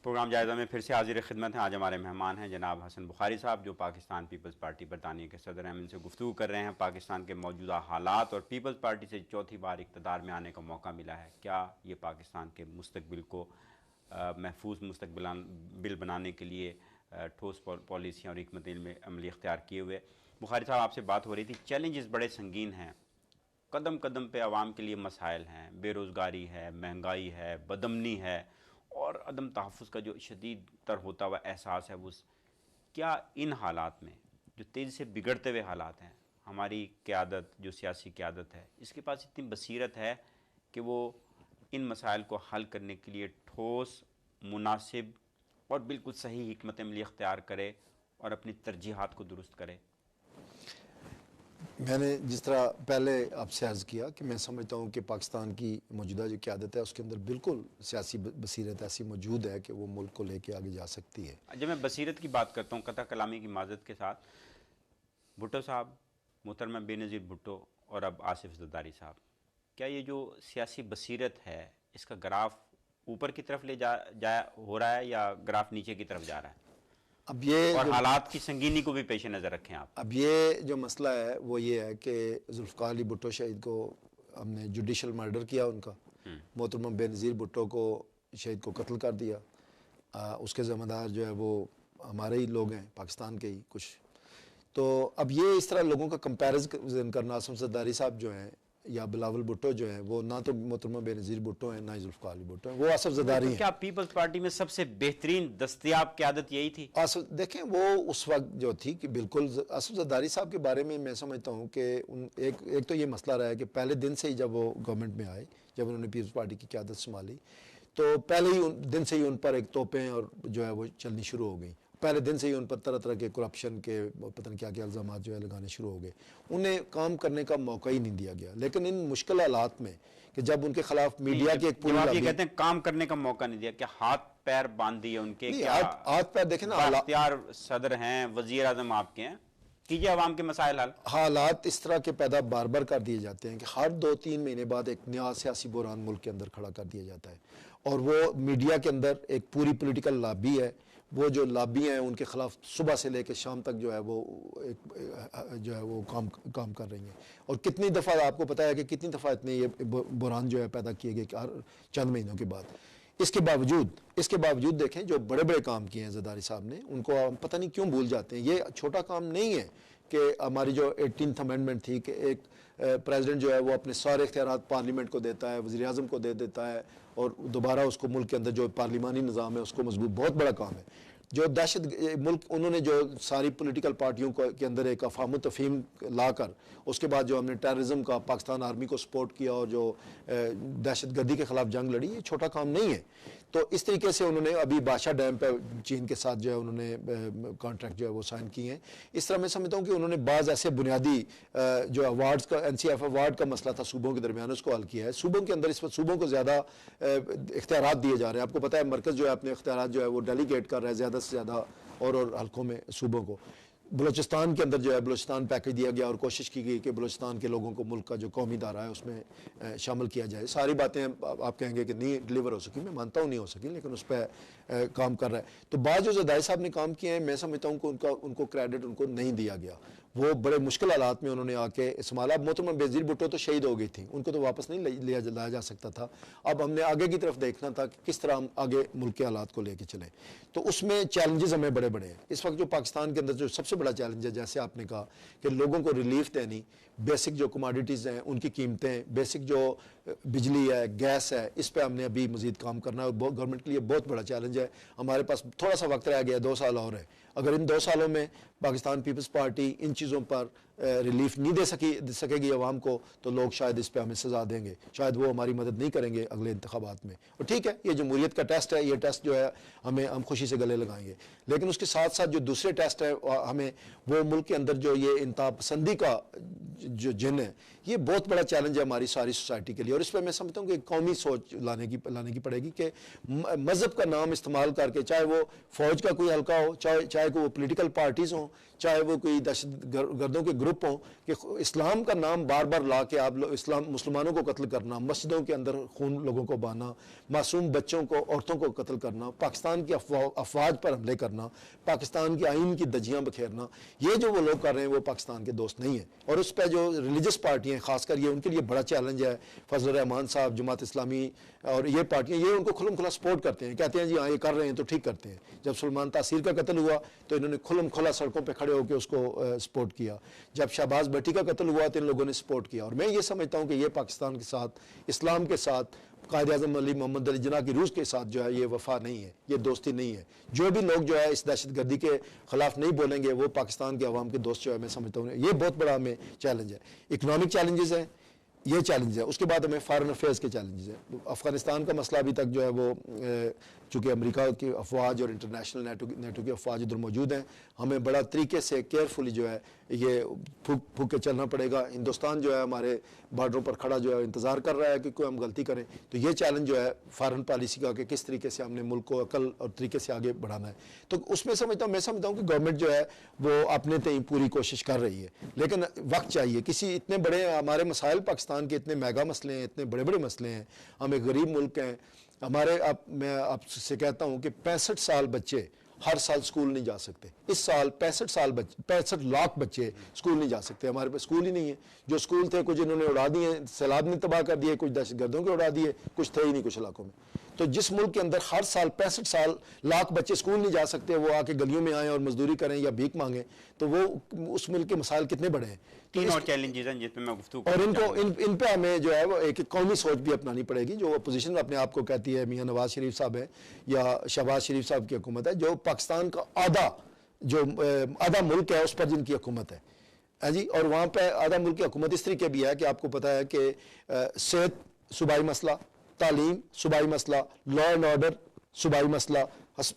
Programme जायज़ा में फिर से हाजिर खिदमत हैं। आज हमारे मेहमान हैं जनाब हसन बुखारी साहब, जो पाकिस्तान पीपल्स पार्टी बरतानिया के सदर हैं। हम इनसे गुफ्तगू कर रहे हैं पाकिस्तान के मौजूदा हालात और पीपल्स पार्टी से चौथी बार इक़्तिदार में आने का मौका मिला है, क्या ये पाकिस्तान के मुस्तकबिल को महफूज मुस्तकबिल बनाने के लिए ठोस पॉलिसियाँ और हिकमत अमली इख्तियार किए हुए। बुखारी साहब, आपसे बात हो रही थी, चैलेंजेस बड़े संगीन हैं, कदम कदम पे आवाम के लिए मसाइल हैं, बेरोज़गारी है, महंगाई है, बदमनी है और अदम तहफ़्फ़ुज़ का जो शदीद तर होता हुआ एहसास है, वो क्या इन हालात में जो तेज़ी से बिगड़ते हुए हालात हैं, हमारी क़यादत जो सियासी क़यादत है, इसके पास इतनी बसीरत है कि वो इन मसाइल को हल करने के लिए ठोस, मुनासिब और बिल्कुल सही हिकमत अमली इख्तियार करे और अपनी तरजीहात को दुरुस्त करे? मैंने जिस तरह पहले आपसे अर्ज़ किया कि मैं समझता हूँ कि पाकिस्तान की मौजूदा जो क़यादत है उसके अंदर बिल्कुल सियासी बसीरत ऐसी मौजूद है कि वो मुल्क को लेके आगे जा सकती है। जब मैं बसीरत की बात करता हूँ, कता कलामी की माज़रत के साथ, भुट्टो साहब, मोहतरमा बेनज़ीर भुट्टो और अब आसिफ ज़रदारी साहब, क्या ये जो सियासी बसीरत है इसका ग्राफ ऊपर की तरफ ले जा हो रहा है या ग्राफ नीचे की तरफ जा रहा है? अब ये और हालात की संगीनी को भी पेश नज़र रखें आप। अब ये जो मसला है वो ये है कि जुल्फ़िकार अली भुट्टो शहीद को हमने जुडिशल मर्डर किया उनका, मोहतरमा बेनज़ीर भुट्टो को शहीद को कत्ल कर दिया। उसके ज़िम्मेदार जो है वो हमारे ही लोग हैं, पाकिस्तान के ही कुछ। तो अब ये इस तरह लोगों का कंपैरिजन करना, आसिफ ज़रदारी साहब जो हैं या बिलावल भुट्टो जो है वो ना तो मोहतरमा बेनज़ीर भुट्टो हैं, ना ही जुल्फ़िकार अली भुट्टो हैं, वो आसिफ ज़रदारी हैं। क्या पीपल्स पार्टी में सबसे बेहतरीन दस्तयाब क़यादत यही थी? देखें, वो उस वक्त जो थी कि बिल्कुल आसिफ ज़रदारी साहब के बारे में मैं समझता हूँ कि एक तो ये मसला रहा है कि पहले दिन से ही जब वो गवर्नमेंट में आए, जब उन्होंने पीपल्स पार्टी की क़यादत संभाली, तो पहले ही दिन से ही उन पर एक तोपें और जो है वो चलनी शुरू हो गई। पहले दिन से ही उन पर तरह तरह के करप्शन के पता नहीं क्या क्या इल्ज़ाम जो है लगाने शुरू हो गए। उन्हें काम करने का मौका ही नहीं दिया गया। लेकिन इन मुश्किल हालात में कि जब उनके खिलाफ मीडिया की एक पूरी, आप ये कहते हैं काम करने का मौका नहीं दिया, क्या हाथ पैर बांध दिए उनके? हाथ पैर देखें ना, बाख्तियार सदर हैं, वजीर आज़म आपके हैं, कीजिए आवाम के मसाइल हल। हालात इस तरह के पैदा बार बार कर दिए जाते हैं कि हर 2-3 महीने बाद एक नया सियासी बुरान मुल्क के अंदर खड़ा कर दिया जाता है। और वो मीडिया के अंदर एक पूरी पॉलिटिकल लॉबी है, वो जो लॉबी हैं उनके खिलाफ सुबह से लेकर शाम तक जो है वो जो है वो काम कर रही हैं। और कितनी दफ़ा आपको पता है कि कितनी दफ़ा इतने ये बुरान जो है पैदा किए गए हर चंद महीनों के बाद। इसके बावजूद देखें जो बड़े बड़े काम किए हैं ज़रदारी साहब ने, उनको हम पता नहीं क्यों भूल जाते हैं। ये छोटा काम नहीं है कि हमारी जो 18th अमेंडमेंट थी कि एक प्रेसिडेंट जो है वो अपने सारे इख्तियारात पार्लियामेंट को देता है, वज़ीर आज़म को दे देता है और दोबारा उसको मुल्क के अंदर जो पार्लिमानी निज़ाम है उसको मजबूत, बहुत बड़ा काम है। जो दहशत मुल्क, उन्होंने जो सारी पॉलिटिकल पार्टियों को के अंदर एक अफ़ाम तफ़हीम लाकर उसके बाद जो हमने टेररिज्म का पाकिस्तान आर्मी को सपोर्ट किया और जो दहशत गर्दी के ख़िलाफ़ जंग लड़ी, ये छोटा काम नहीं है। तो इस तरीके से उन्होंने अभी बादशाह डैम पे चीन के साथ जो है उन्होंने कॉन्ट्रैक्ट जो है वो साइन किए हैं। इस तरह मैं समझता हूँ कि उन्होंने बाज़ ऐसे बुनियादी जो अवार्ड्स का, NCF अवार्ड का मसला था सूबों के दरमियान, उसको हल किया है। सूबों के अंदर इस वक्त सूबों को ज़्यादा इख्तियारात दिए जा रहे हैं। आपको पता है मरकज़ जो है अपने इख्तियारात जो है वो डेलीगेट कर रहा है ज़्यादा से ज़्यादा और हल्कों में सूबों को। बलूचिस्तान के अंदर जो है बलूचिस्तान पैकेज दिया गया और कोशिश की गई कि बलूचिस्तान के लोगों को मुल्क का जो कौमी दायरा है उसमें शामिल किया जाए। सारी बातें आप कहेंगे कि नहीं डिलीवर हो सकी, मैं मानता हूँ नहीं हो सकी, लेकिन उस पर काम कर रहा है। तो बाद जो ज़रदारी साहब ने काम किए हैं, मैं समझता हूँ कि उनको क्रेडिट उनको नहीं दिया गया। वो बड़े मुश्किल हालात में उन्होंने आके संभाला। मोहतरमा बेनज़ीर भुट्टो तो शहीद हो गई थी, उनको तो वापस नहीं लाया जा सकता था। अब हमने आगे की तरफ देखना था कि किस तरह हम आगे मुल्क के हालात को लेके चलें। तो उसमें चैलेंजेस हमें बड़े बड़े हैं। इस वक्त जो पाकिस्तान के अंदर जो सबसे बड़ा चैलेंज है, जैसे आपने कहा कि लोगों को रिलीफ देनी, बेसिक जो कमोडिटीज़ हैं उनकी कीमतें, बेसिक जो बिजली है, गैस है, इस पे हमने अभी मज़ीद काम करना है। गवर्नमेंट के लिए बहुत बड़ा चैलेंज है। हमारे पास थोड़ा सा वक्त रह गया, 2 साल और है। अगर इन 2 सालों में पाकिस्तान पीपल्स पार्टी इन चीज़ों पर रिलीफ नहीं दे सकेगी आवाम को, तो लोग शायद इस पर हमें सजा देंगे, शायद वो हमारी मदद नहीं करेंगे अगले इंतखाबात में। और ठीक है, ये जमहूरियत का टेस्ट है, ये टेस्ट जो है हम खुशी से गले लगाएंगे। लेकिन उसके साथ साथ जो दूसरे टेस्ट है, हमें वो मुल्क के अंदर जो ये इंतहा पसंदी का जो जिन है, ये बहुत बड़ा चैलेंज है हमारी सारी सोसाइटी के लिए। और इस पर मैं समझता हूँ कि कौमी सोच लाने की पड़ेगी कि मज़हब का नाम इस्तेमाल करके, चाहे वो फौज का कोई हल्का हो, चाहे कोई वो पोलिटिकल पार्टीज़ हों, चाहे वो कोई दहशत गर्दों के ग्रुप हों कि इस्लाम का नाम बार बार ला के आप लोग इस्लाम मुसलमानों को कत्ल करना, मस्जिदों के अंदर खून लोगों को बहाना, मासूम बच्चों को, औरतों को कत्ल करना, पाकिस्तान की अफवाज पर हमले करना, पाकिस्तान की आइन की धज्जियाँ बखेरना, ये जो वो लोग कर रहे हैं वो पाकिस्तान के दोस्त नहीं है। और उस पर जो रिलीजियस पार्टियाँ खासकर ये उनके लिए बड़ा चैलेंज है। फजल रहमान साहब, जमात इस्लामी और ये पार्टियाँ ये उनको खुलम खुला सपोर्ट करते हैं, कहते हैं जी हाँ ये कर रहे हैं तो ठीक करते हैं। जब सलमान तासीर का कत्ल हुआ तो इन्होंने खुलम खुला सड़कों पे खड़े होकर उसको सपोर्ट किया। जब शहबाज भट्टी का कत्ल हुआ तो इन लोगों ने सपोर्ट किया। और मैं ये समझता हूँ कि ये पाकिस्तान के साथ, इस्लाम के साथ, कायद आज़म अली मोहम्मद अली जिन्ना की रूस के साथ जो है ये वफा नहीं है, ये दोस्ती नहीं है। जो भी लोग जो है इस दहशतगर्दी के खिलाफ नहीं बोलेंगे वो पाकिस्तान के अवाम के दोस्त जो है मैं समझता हूँ ये बहुत बड़ा हमें चैलेंज है। इकनॉमिक चैलेंजेस हैं, ये चैलेंज है। उसके बाद हमें फॉरेन अफेयर्स के चैलेंजेस हैं। अफगानिस्तान का मसला अभी तक जो है वो चूँकि अमेरिका की अफवाज और इंटरनेशनल नेटो की अफवाज उधर मौजूद हैं, हमें बड़ा तरीके से केयरफुली जो है ये फूक के चलना पड़ेगा। हिंदुस्तान जो है हमारे बॉर्डरों पर खड़ा जो है इंतज़ार कर रहा है कि कोई हम गलती करें। तो ये चैलेंज जो है फॉरेन पॉलिसी का कि किस तरीके से हमने मुल्क को अकल और तरीके से आगे बढ़ाना है। तो उसमें मैं समझता हूँ कि गवर्नमेंट जो है वो अपने तय पूरी कोशिश कर रही है, लेकिन वक्त चाहिए। किसी इतने बड़े हमारे मसाइल पाकिस्तान के इतने मेगा मसले हैं, इतने बड़े बड़े मसले हैं, हम एक गरीब मुल्क हैं हमारे। मैं आपसे कहता हूँ कि 65 साल बच्चे हर साल स्कूल नहीं जा सकते। इस साल 65 लाख बच्चे स्कूल नहीं जा सकते। हमारे पास स्कूल ही नहीं है। जो स्कूल थे कुछ इन्होंने उड़ा दिए, सैलाब ने तबाह कर दिए, कुछ दहशतगर्दों के उड़ा दिए, कुछ थे ही नहीं कुछ इलाकों में। तो जिस मुल्क के अंदर हर साल 65 लाख बच्चे स्कूल नहीं जा सकते, वो आके गलियों में आए और मजदूरी करें या भीख मांगे, तो वो उस मुल्क के मसाइल कितने बड़े हैं। तीन और चैलेंजेस हैं जिसमें मैं गुफ्तगू और इन पे हमें जो है वो एक कौमी सोच भी अपनानी पड़ेगी। जो अपोजिशन अपने आप को कहती है, मियां नवाज शरीफ साहब है या शहबाज शरीफ साहब की हुकूमत है, जो पाकिस्तान का आधा मुल्क है उस पर जिनकी हुकूमत है जी। और वहाँ पे आधा मुल्क की हुकूमत इस तरीके भी है कि आपको पता है कि सेहत सूबाई मसला, तालीम सूबाई मसला, लॉ एंड ऑर्डर सूबाई मसला,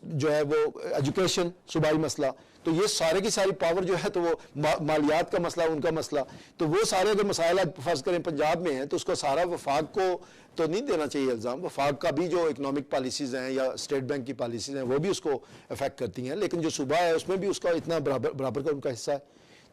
जो है वो एजुकेशन सूबाई मसला। तो ये सारे की सारी पावर जो है तो वो मालियात का मसला उनका मसला। तो वो सारे अगर मसाइल फर्ज करें पंजाब में हैं तो उसको सारा वफाक को तो नहीं देना चाहिए इल्ज़ाम। वफाक का भी जो इकनॉमिक पॉलिसीज़ हैं या स्टेट बैंक की पॉलिसीज़ हैं वो भी उसको अफेक्ट करती हैं, लेकिन जो सूबा है उसमें भी उसका इतना बराबर का उनका हिस्सा है।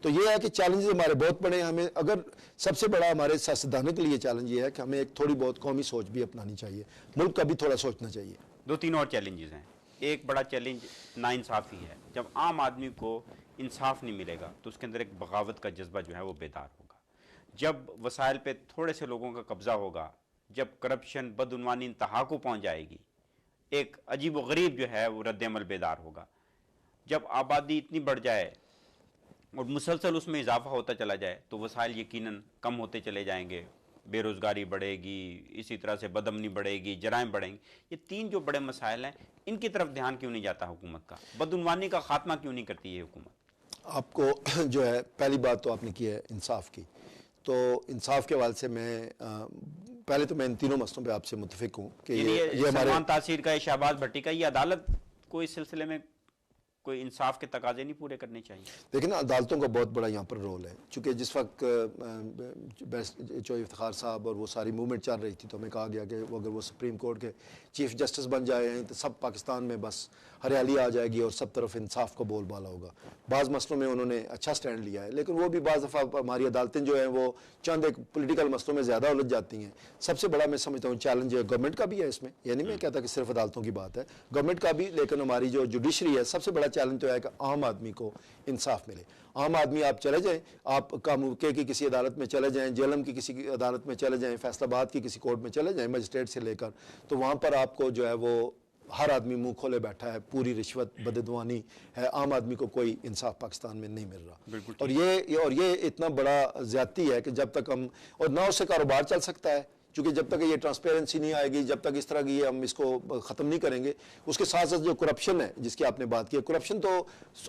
तो ये है कि चैलेंजेस हमारे बहुत बड़े हैं। हमें अगर सबसे बड़ा हमारे सियासतदानों के लिए चैलेंज ये है कि हमें एक थोड़ी बहुत कौमी सोच भी अपनानी चाहिए, मुल्क का भी थोड़ा सोचना चाहिए। दो तीन और चैलेंजेस हैं। एक बड़ा चैलेंज नाइंसाफ़ी है। जब आम आदमी को इंसाफ नहीं मिलेगा तो उसके अंदर एक बगावत का जज्बा जो है वो बेदार होगा। जब वसाइल पे थोड़े से लोगों का कब्जा होगा, जब करप्शन बदउनवानी इंतहा को पहुँच जाएगी, एक अजीब व गरीब जो है वो रद्द-ए-अमल बेदार होगा। जब आबादी इतनी बढ़ जाए और मुसलसल उसमें इजाफा होता चला जाए तो वसाइल यकीनन कम होते चले जाएंगे, बेरोज़गारी बढ़ेगी, इसी तरह से बदअमनी बढ़ेगी, जराइम बढ़ेंगे। ये तीन जो बड़े मसाइल हैं इनकी तरफ ध्यान क्यों नहीं जाता हुकूमत का? बदउनवानी का खात्मा क्यों नहीं करती है हुकूमत? आपको जो है पहली बात तो आपने की है इंसाफ की। तो इंसाफ के हवाले से मैं पहले तो मैं इन तीनों मसलों पे आपसे मुत्तफिक हूँ कि ये हमारे सलमान तासीर का, शहबाज भट्टी का, ये अदालत को इस सिलसिले में कोई इंसाफ के तकाजे नहीं पूरे करने चाहिए? लेकिन अदालतों का बहुत बड़ा यहाँ पर रोल है। चूँकि जिस वक्त चौधरी इफ्तिखार साहब और वो सारी मूवमेंट चल रही थी तो हमें कहा गया कि अगर वो सुप्रीम कोर्ट के चीफ जस्टिस बन जाए हैं तो सब पाकिस्तान में बस हरियाली आ जाएगी और सब तरफ इंसाफ का बोलबाला होगा। बाज़ मसलों में उन्होंने अच्छा स्टैंड लिया है, लेकिन वो भी बाज़ दफ़ा हमारी अदालतें जो हैं वो चंद एक पोलिटिकल मसलों में ज़्यादा उलझ जाती हैं। सबसे बड़ा मैं समझता हूँ चैलेंज है गवर्नमेंट का भी है इसमें, यानी मैं कहता कि सिर्फ अदालतों की बात है, गवर्नमेंट का भी। लेकिन हमारी जो जुडिशरी है सबसे बड़ा चैलेंज तो है कि आम आदमी को इंसाफ मिले। आम आदमी आप चले जाएं, आप कामुके की किसी अदालत में चले जाएं, जेलम की किसी अदालत में चले जाएं, फैसलाबाद की किसी कोर्ट में चले जाएं मजिस्ट्रेट से लेकर, तो वहाँ पर आपको जो है वो हर आदमी मुंह खोले बैठा है, पूरी रिश्वत बददुआनी है, आम आदमी को कोई इंसाफ पाकिस्तान में नहीं मिल रहा। और ये इतना बड़ा ज्यादती है कि जब तक हम और ना उससे कारोबार चल सकता है, क्योंकि जब तक ये ट्रांसपेरेंसी नहीं आएगी, जब तक इस तरह की हम इसको ख़त्म नहीं करेंगे, उसके साथ साथ जो करप्शन है जिसकी आपने बात की, करप्शन तो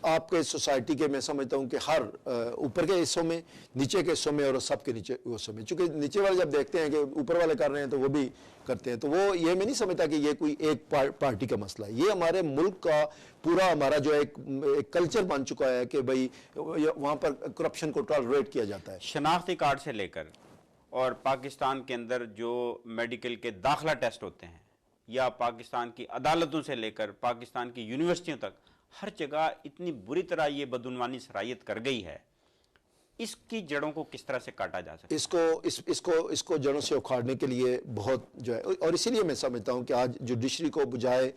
आपके सोसाइटी के मैं समझता हूँ कि हर ऊपर के हिस्सों में, नीचे के हिस्सों में और सबके नीचे हिस्सों में, चूँकि नीचे वाले जब देखते हैं कि ऊपर वाले कर रहे हैं तो वो भी करते हैं, तो वो ये मैं नहीं समझता कि ये कोई एक पार्टी का मसला है। ये हमारे मुल्क का पूरा हमारा जो एक कल्चर बन चुका है कि भाई वहाँ पर करप्शन को टॉलरेट किया जाता है। शनाख्ती कार्ड से लेकर और पाकिस्तान के अंदर जो मेडिकल के दाखिला टेस्ट होते हैं, या पाकिस्तान की अदालतों से लेकर पाकिस्तान की यूनिवर्सिटियों तक, हर जगह इतनी बुरी तरह ये बदउनवानी सरायत कर गई है इसकी जड़ों को किस तरह से काटा जा सकता है? इसको जड़ों से उखाड़ने के लिए बहुत जो है, और इसीलिए मैं समझता हूं कि आज जुडिशरी को बजाय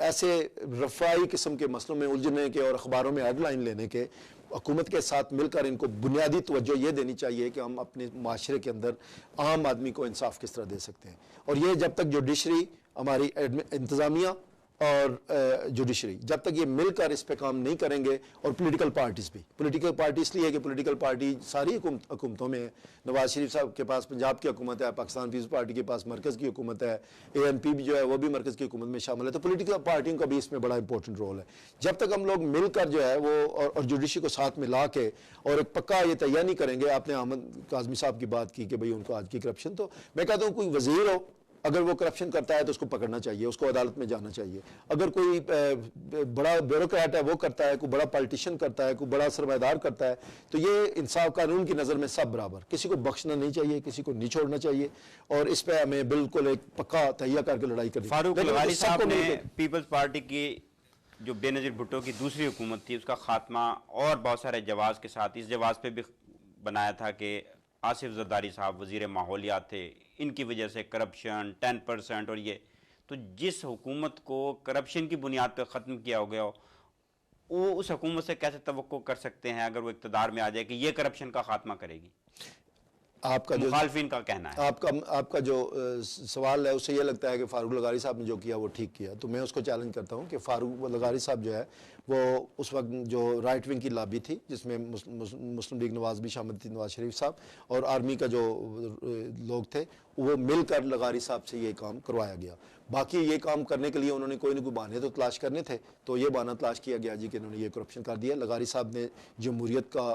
ऐसे रफाई किस्म के मसलों में उलझने के और अखबारों में हेडलाइन लेने के, हुकूमत के साथ मिलकर इनको बुनियादी तवज्जो ये देनी चाहिए कि हम अपने माशरे के अंदर आम आदमी को इंसाफ किस तरह दे सकते हैं। और ये जब तक जुडिशरी, हमारी इंतज़ामिया और जुडिशरी, जब तक ये मिलकर इस पे काम नहीं करेंगे, और पॉलिटिकल पार्टीज भी, पॉलिटिकल पार्टी इसलिए कि पॉलिटिकल पार्टी सारी हुकूमतों में है। नवाज शरीफ साहब के पास पंजाब की हुकूमत है, पाकिस्तान पीपल्स पार्टी के पास मरकज़ की हुकूमत है, ANP भी जो है वो भी मरकज़ की हुकूमत में शामिल है। तो पॉलिटिकल पार्टियों का भी इसमें बड़ा इंपॉर्टेंट रोल है। जब तक हम लोग मिलकर जो है वो और जुडिशरी को साथ में ला के और एक पक्का ये तैयार नहीं करेंगे, आपने अहमद काज़मी साहब की बात की कि भाई उनको आज की करप्शन, तो मैं कहता हूँ कोई वजीर हो, अगर वो करप्शन करता है तो उसको पकड़ना चाहिए, उसको अदालत में जाना चाहिए। अगर कोई बड़ा ब्यूरोक्रेट है वो करता है, कोई बड़ा पॉलिटिशियन करता है, कोई बड़ा सरमायादार करता है, तो ये इंसाफ कानून की नज़र में सब बराबर, किसी को बख्शना नहीं चाहिए, किसी को नहीं छोड़ना चाहिए। और इस पर हमें बिल्कुल एक पक्का तैयार करके लड़ाई करनी। फारूक लगारी साहब ने पीपल्स पार्टी की जो बेनज़ीर भुट्टो की दूसरी हुकूमत थी उसका खात्मा और बहुत सारे जवाब के साथ इस जवाब पे भी बनाया था कि आसिफ जरदारी साहब वजीर माहौलियात थे, इनकी वजह से करप्शन 10% और ये, तो जिस हुकूमत को करप्शन की बुनियाद पर ख़त्म किया हो गया हो, वो उस हुकूमत से कैसे तवक्को कर सकते हैं अगर वो इक़्तिदार में आ जाए कि ये करप्शन का खात्मा करेगी? आपका जो मुखालफिन का कहना है, आपका जो सवाल है उससे ये लगता है कि फारूक लगारी साहब ने जो किया वो ठीक किया। तो मैं उसको चैलेंज करता हूँ कि फारूक लगारी साहब जो है वो उस वक्त जो राइट विंग की लॉबी थी, जिसमें मुस्लिम लीग नवाज भी शामिल थी, नवाज शरीफ साहब और आर्मी का जो लोग थे, वो मिलकर लगारी साहब से ये काम करवाया गया। बाकी ये काम करने के लिए उन्होंने कोई ना कोई बहाने तो तलाश करने थे, तो ये बहाना तलाश किया गया जी कि इन्होंने ये करप्शन कर दिया। लगारी साहब ने जमहूरियत का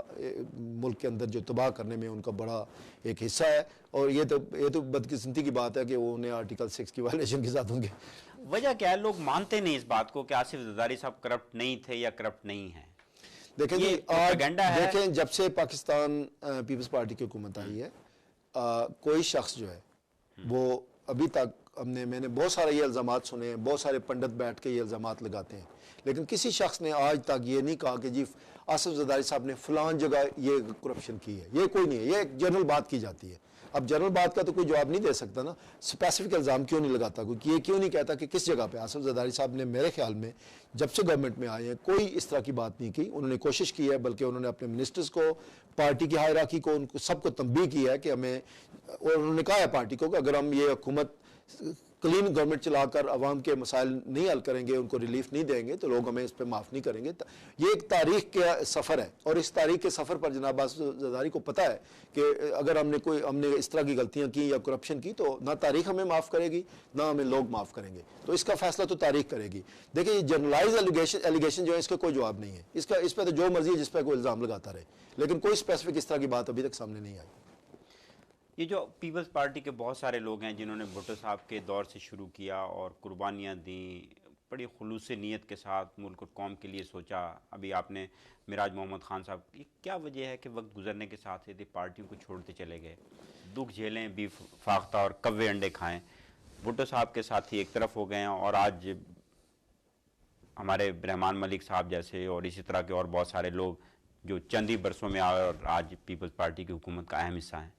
मुल्क के अंदर जो तबाह करने में उनका बड़ा एक हिस्सा है, और ये तो बदकिस्मती की बात है कि वो उन्हें आर्टिकल 6 की वायलेशन के साथ होंगे। वजह क्या है? लोग मानते नहीं इस बात को कि आसिफ जरदारी साहब करप्ट नहीं थे या करप्ट नहीं है। देखें जी, आज देखें जब से पाकिस्तान पीपल्स पार्टी की हुकूमत आई है, कोई शख्स जो है वो अभी तक मैंने बहुत सारे ये इल्ज़ामात सुने हैं, बहुत सारे पंडित बैठ के ये इल्ज़ामात लगाते हैं, लेकिन किसी शख्स ने आज तक ये नहीं कहा कि जी आसिफ जरदारी साहब ने फलान जगह ये करप्शन की है। ये कोई नहीं है, ये एक जनरल बात की जाती है। अब जनरल बात का तो कोई जवाब नहीं दे सकता ना, स्पेसिफिक इल्ज़ाम क्यों नहीं लगाता कोई, ये क्यों नहीं कहता कि किस जगह पे आसिफ जरदारी साहब ने, मेरे ख्याल में जब से गवर्नमेंट में आए हैं कोई इस तरह की बात नहीं की। उन्होंने कोशिश की है, बल्कि उन्होंने अपने मिनिस्टर्स को, पार्टी की हायरार्की को, उनको सबको तंबीह की है कि हमें, और उन्होंने कहा है पार्टी को कि अगर हम ये हुकूमत क्लीन गवर्नमेंट चलाकर अवाम के मसाइल नहीं हल करेंगे, उनको रिलीफ नहीं देंगे, तो लोग हमें इस पर माफ़ नहीं करेंगे। ये एक तारीख का सफ़र है, और इस तारीख के सफ़र पर जनाब आसिफ जरदारी को पता है कि अगर हमने इस तरह की गलतियां की या करप्शन की, तो ना तारीख हमें माफ़ करेगी, ना हमें लोग माफ़ करेंगे। तो इसका फैसला तो तारीख करेगी। देखिए, ये जनरलाइज एलिगेशन जो है, इसका कोई जवाब नहीं है। इस पर तो जो मर्जी जिस पर कोई इल्ज़ाम लगाता रहे, लेकिन कोई स्पेसिफिक इस तरह की बात अभी तक सामने नहीं आई। ये जो पीपल्स पार्टी के बहुत सारे लोग हैं जिन्होंने भुट्टो साहब के दौर से शुरू किया और कुर्बानियाँ दी, बड़ी खुलूस नीयत के साथ मुल्क और कौम के लिए सोचा। अभी आपने मिराज मोहम्मद खान साहब की, क्या वजह है कि वक्त गुजरने के साथ ही पार्टियों को छोड़ते चले गए? दुख झेलें, बीफ फाख्ता और कव्वे अंडे खाएं। भुट्टो साहब के साथ ही एक तरफ हो गए हैं, और आज हमारे रहमान मलिक साहब जैसे और इसी तरह के और बहुत सारे लोग जो चंद ही बरसों में आए और आज पीपल्स पार्टी की हुकूमत का अहम हिस्सा हैं।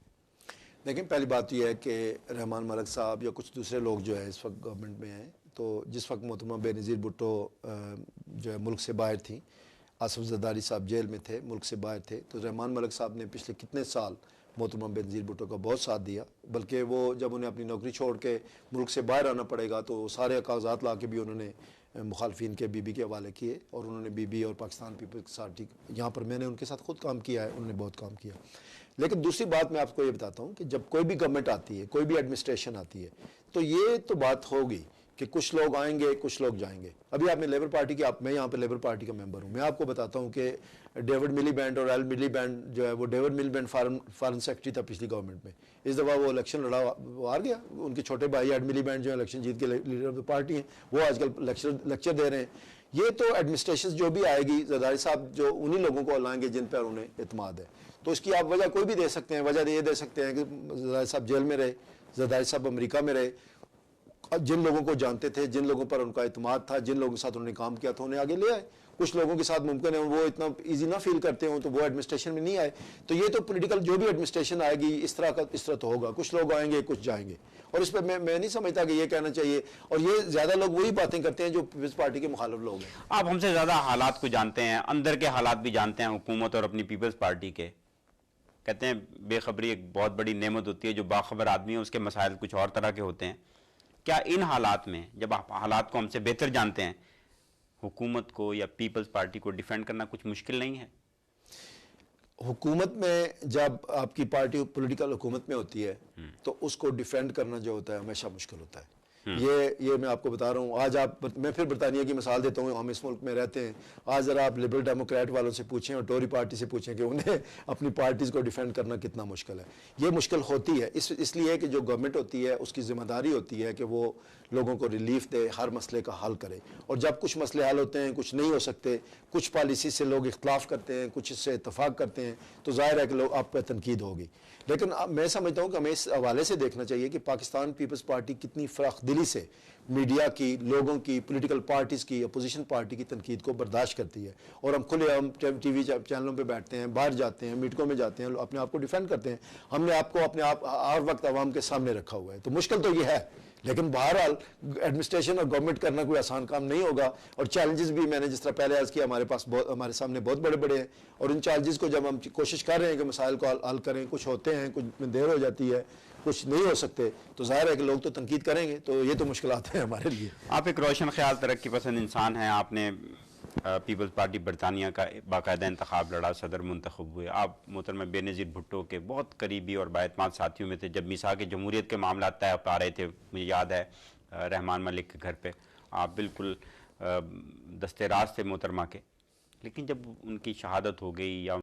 लेकिन पहली बात तो यह है कि रहमान मलिक साहब या कुछ दूसरे लोग जो है इस वक्त गवर्नमेंट में हैं, तो जिस वक्त मोहतरमा बेनज़ीर भुट्टो जो है मुल्क से बाहर थी, आसिफ जरदारी साहब जेल में थे, मुल्क से बाहर थे, तो रहमान मलिक साहब ने पिछले कितने साल मोहतरमा बेनज़ीर भुट्टो का बहुत साथ दिया। बल्कि वो जब उन्हें अपनी नौकरी छोड़ के मुल्क से बाहर आना पड़ेगा, तो सारे कागजात ला के भी उन्होंने मुखालफिन के बीबी के हवाले किए, और उन्होंने बीबी और पाकिस्तान पीपल्स पार्टी, यहाँ पर मैंने उनके साथ खुद काम किया है, उन्होंने बहुत काम किया। लेकिन दूसरी बात मैं आपको ये बताता हूँ कि जब कोई भी गवर्नमेंट आती है, कोई भी एडमिनिस्ट्रेशन आती है, तो ये तो बात होगी कि कुछ लोग आएंगे, कुछ लोग जाएंगे। अभी आपने लेबर पार्टी की, मैं यहाँ पे लेबर पार्टी का मेंबर हूँ, मैं आपको बताता हूँ कि डेविड मिलीबैंड और एल मिलीबैंड जो है, वो डेविड मिलीबैंड फॉरेन सेक्रेटरी था पिछली गवर्नमेंट में। इस दफ़ा वो इलेक्शन लड़ा, वो हार गया। उनके छोटे भाई एड मिलीबैंड जो है इलेक्शन जीत के लीडर ऑफ द पार्टी हैं, वो आजकल लेक्चर दे रहे हैं। ये तो एडमिनिस्ट्रेशन जो भी आएगी, जरदारी साहब जो उन्हीं लोगों को लाएंगे जिन पर उन्हें एतमाद है। तो इसकी आप वजह कोई भी दे सकते हैं। वजह ये दे सकते हैं कि जरदारी साहब जेल में रहे, जरदारी साहब अमेरिका में रहे, जिन लोगों को जानते थे, जिन लोगों पर उनका इत्मीनान था, जिन लोगों के साथ उन्होंने काम किया था, उन्हें आगे ले आए। कुछ लोगों के साथ मुमकिन है वो इतना इजी ना फील करते हो तो वो एडमिनिस्ट्रेशन में नहीं आए। तो ये तो पॉलिटिकल जो भी एडमिनिस्ट्रेशन आएगी इस तरह तो होगा, कुछ लोग आएंगे कुछ जाएंगे, और इस पर मैं नहीं समझता कि ये कहना चाहिए। और ये ज्यादा लोग वही बातें करते हैं जो पीपल्स पार्टी के मुखालिफ लोग हैं। आप हमसे ज्यादा हालात को जानते हैं, अंदर के हालात भी जानते हैं हुकूमत और अपनी पीपल्स पार्टी के। कहते हैं बेखबरी एक बहुत बड़ी नेमत होती है, जो बाखबर आदमी है उसके मसाइल कुछ और तरह के होते हैं। क्या इन हालात में, जब आप हालात को हमसे बेहतर जानते हैं, हुकूमत को या पीपल्स पार्टी को डिफेंड करना कुछ मुश्किल नहीं है? हुकूमत में जब आपकी पार्टी पॉलिटिकल हुकूमत में होती है तो उसको डिफेंड करना जो होता है हमेशा मुश्किल होता है। ये मैं आपको बता रहा हूँ। आज मैं फिर बरतानिया की मिसाल देता हूँ, हम इस मुल्क में रहते हैं। आज ज़रा आप लिबरल डेमोक्रेट वालों से पूछें और टोरी पार्टी से पूछें कि उन्हें अपनी पार्टीज़ को डिफेंड करना कितना मुश्किल है। ये मुश्किल होती है इसलिए कि जो गवर्नमेंट होती है उसकी जिम्मेदारी होती है कि वो लोगों को रिलीफ दे, हर मसले का हल करे। और जब कुछ मसले हल होते हैं, कुछ नहीं हो सकते, कुछ पॉलिसी से लोग इख्तलाफ करते हैं, कुछ इससे इतफाक़ करते हैं, तो ज़ाहिर है कि लोग आप पर तनकीद होगी। लेकिन मैं समझता हूँ कि हमें इस हवाले से देखना चाहिए कि पाकिस्तान पीपल्स पार्टी कितनी फ़राखदिली से मीडिया की, लोगों की, पॉलिटिकल पार्टीज़ की, अपोजिशन पार्टी की तनकीद को बर्दाश्त करती है। और हम खुलेआम टीवी चैनलों पे बैठते हैं, बाहर जाते हैं, मीटिंगों में जाते हैं, अपने आप को डिफेंड करते हैं। हमने आपको अपने आप हर वक्त आवाम के सामने रखा हुआ है। तो मुश्किल तो ये है, लेकिन बहरहाल एडमिनिस्ट्रेशन और गवर्नमेंट करना कोई आसान काम नहीं होगा। और चैलेंजेस भी मैंने जिस तरह पहले अर्ज़ किया, हमारे सामने बहुत बड़े बड़े हैं। और इन चैलेंजेस को जब हम कोशिश कर रहे हैं कि मसाइल को हल करें, कुछ होते हैं, कुछ में देर हो जाती है, कुछ नहीं हो सकते, तो जाहिर है कि लोग तो तनकीद करेंगे। तो ये तो मुश्किलात हैं हमारे लिए। आप एक रोशन ख्याल, तरक्की पसंद इंसान हैं। आपने पीपल्स पार्टी बरतानिया का बाकायदा इंतखाब लड़ा, सदर मुंतखब हुए। आप मोहतरमा बेनज़ीर भुट्टो के बहुत करीबी और बाएतमाद साथियों में थे। जब मिसाक जमहूरियत के मामला तय पा रहे थे, मुझे याद है रहमान मलिक के घर पे आप बिल्कुल दस्ते राज थे मोहतरमा के। लेकिन जब उनकी शहादत हो गई या